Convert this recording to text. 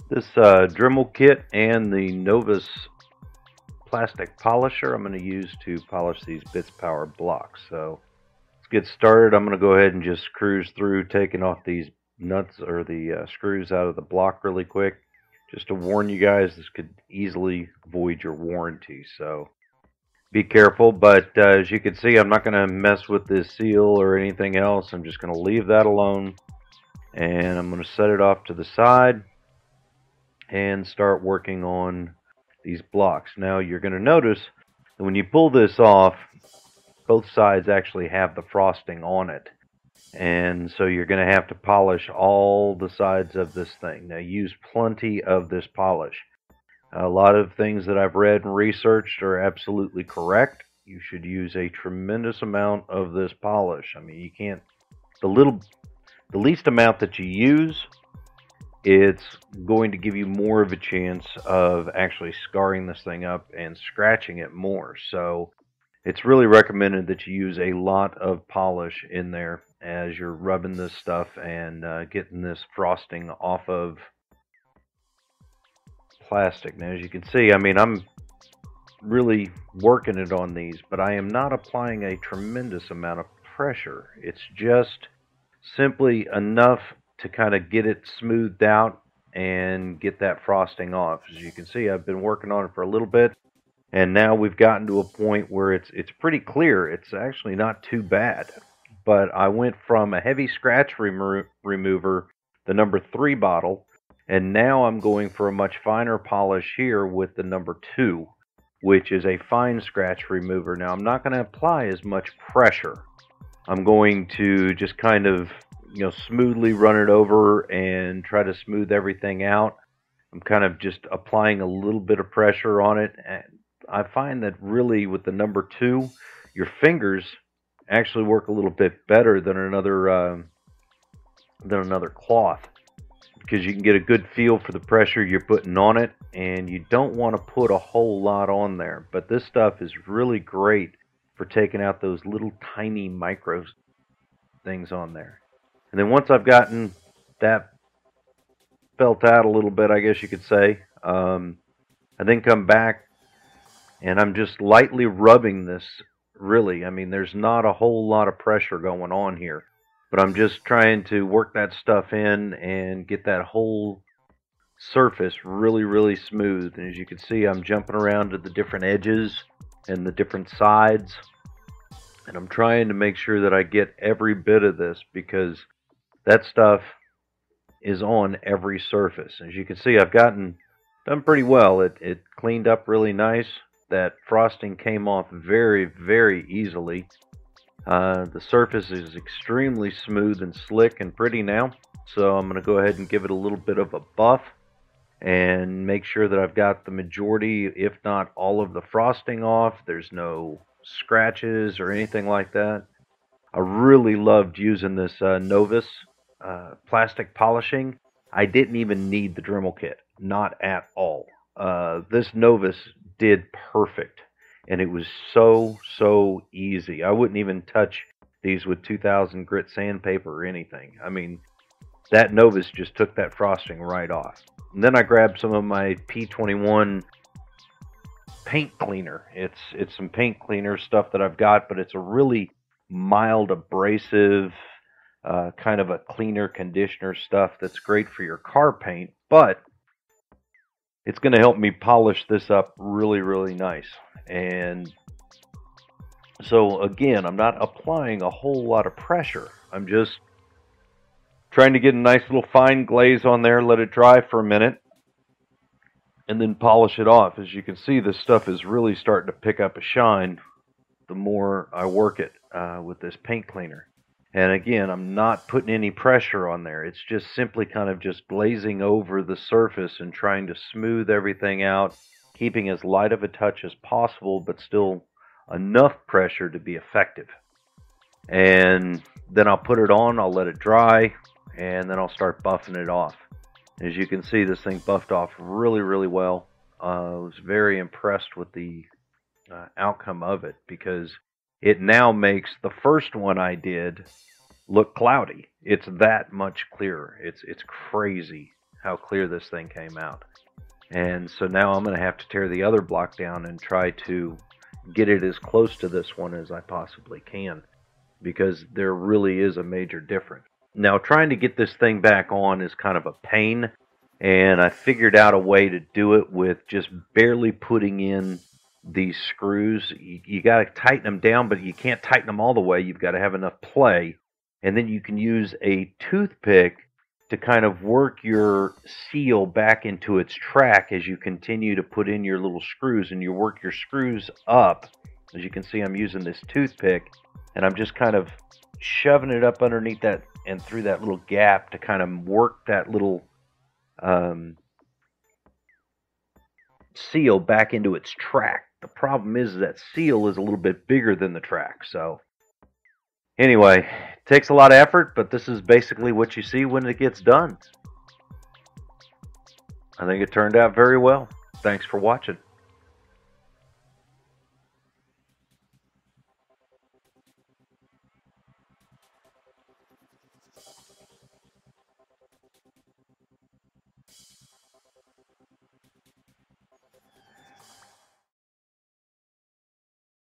This Dremel kit and the Novus plastic polisher I'm going to use to polish these Bitspower blocks. So let's get started. I'm going to go ahead and just cruise through taking off these nuts or the screws out of the block really quick. Just to warn you guys, this could easily void your warranty, so be careful. But as you can see, I'm not going to mess with this seal or anything else. I'm just going to leave that alone, and I'm going to set it off to the side and start working on these blocks. Now you're going to notice that when you pull this off, both sides actually have the frosting on it, and so you're going to have to polish all the sides of this thing. Now use plenty of this polish. A lot of things that I've read and researched are absolutely correct. You should use a tremendous amount of this polish. I mean, you can't, the least amount that you use, it's going to give you more of a chance of actually scarring this thing up and scratching it more. So it's really recommended that you use a lot of polish in there as you're rubbing this stuff and getting this frosting off of plastic. Now, as you can see, I mean, I'm really working it on these, but I am not applying a tremendous amount of pressure. It's just simply enough to kind of get it smoothed out and get that frosting off. As you can see, I've been working on it for a little bit, and now we've gotten to a point where it's pretty clear. It's actually not too bad. But I went from a heavy scratch remover, the number 3 bottle, and now I'm going for a much finer polish here with the number 2, which is a fine scratch remover. Now I'm not going to apply as much pressure. I'm going to just kind of, smoothly run it over and try to smooth everything out. I'm kind of just applying a little bit of pressure on it, and I find that really with the number 2, your fingers actually work a little bit better than another cloth, because you can get a good feel for the pressure you're putting on it, and you don't want to put a whole lot on there. But this stuff is really great for taking out those little tiny micro things on there. And then once I've gotten that felt out a little bit, I guess you could say, I then come back and I'm just lightly rubbing this. Really, I mean, there's not a whole lot of pressure going on here, but I'm just trying to work that stuff in and get that whole surface really, really smooth. And as you can see, I'm jumping around to the different edges and the different sides, and I'm trying to make sure that I get every bit of this, because that stuff is on every surface. As you can see, I've done pretty well. It cleaned up really nice. That frosting came off very, very easily. The surface is extremely smooth and slick and pretty now. So I'm going to go ahead and give it a little bit of a buff and make sure that I've got the majority, if not all of the frosting off. There's no scratches or anything like that. I really loved using this Novus plastic polishing. I didn't even need the Dremel kit. Not at all. This Novus did perfect, and it was so easy. I wouldn't even touch these with 2000 grit sandpaper or anything. I mean, that Novus just took that frosting right off. And then I grabbed some of my P21 paint cleaner. It's some paint cleaner stuff that I've got, but it's a really mild abrasive kind of a cleaner conditioner stuff that's great for your car paint, but it's going to help me polish this up really, really nice. And so again, I'm not applying a whole lot of pressure. I'm just trying to get a nice little fine glaze on there, let it dry for a minute, and then polish it off. As you can see, this stuff is really starting to pick up a shine the more I work it with this paint cleaner. And again, I'm not putting any pressure on there. It's just simply kind of just glazing over the surface and trying to smooth everything out, keeping as light of a touch as possible, but still enough pressure to be effective. And then I'll put it on, I'll let it dry, and then I'll start buffing it off. As you can see, this thing buffed off really, really well. I was very impressed with the outcome of it, because it now makes the first one I did look cloudy. It's that much clearer. It's crazy how clear this thing came out. And so now I'm going to have to tear the other block down and try to get it as close to this one as I possibly can, because there really is a major difference. Now, trying to get this thing back on is kind of a pain, and I figured out a way to do it with just barely putting in these screws. You got to tighten them down, but you can't tighten them all the way. You've got to have enough play, and then you can use a toothpick to kind of work your seal back into its track as you continue to put in your little screws, and you work your screws up. As you can see, I'm using this toothpick, and I'm just kind of shoving it up underneath that and through that little gap to kind of work that little seal back into its track. The problem is that seal is a little bit bigger than the track. So anyway, it takes a lot of effort, but this is basically what you see when it gets done. I think it turned out very well. Thanks for watching.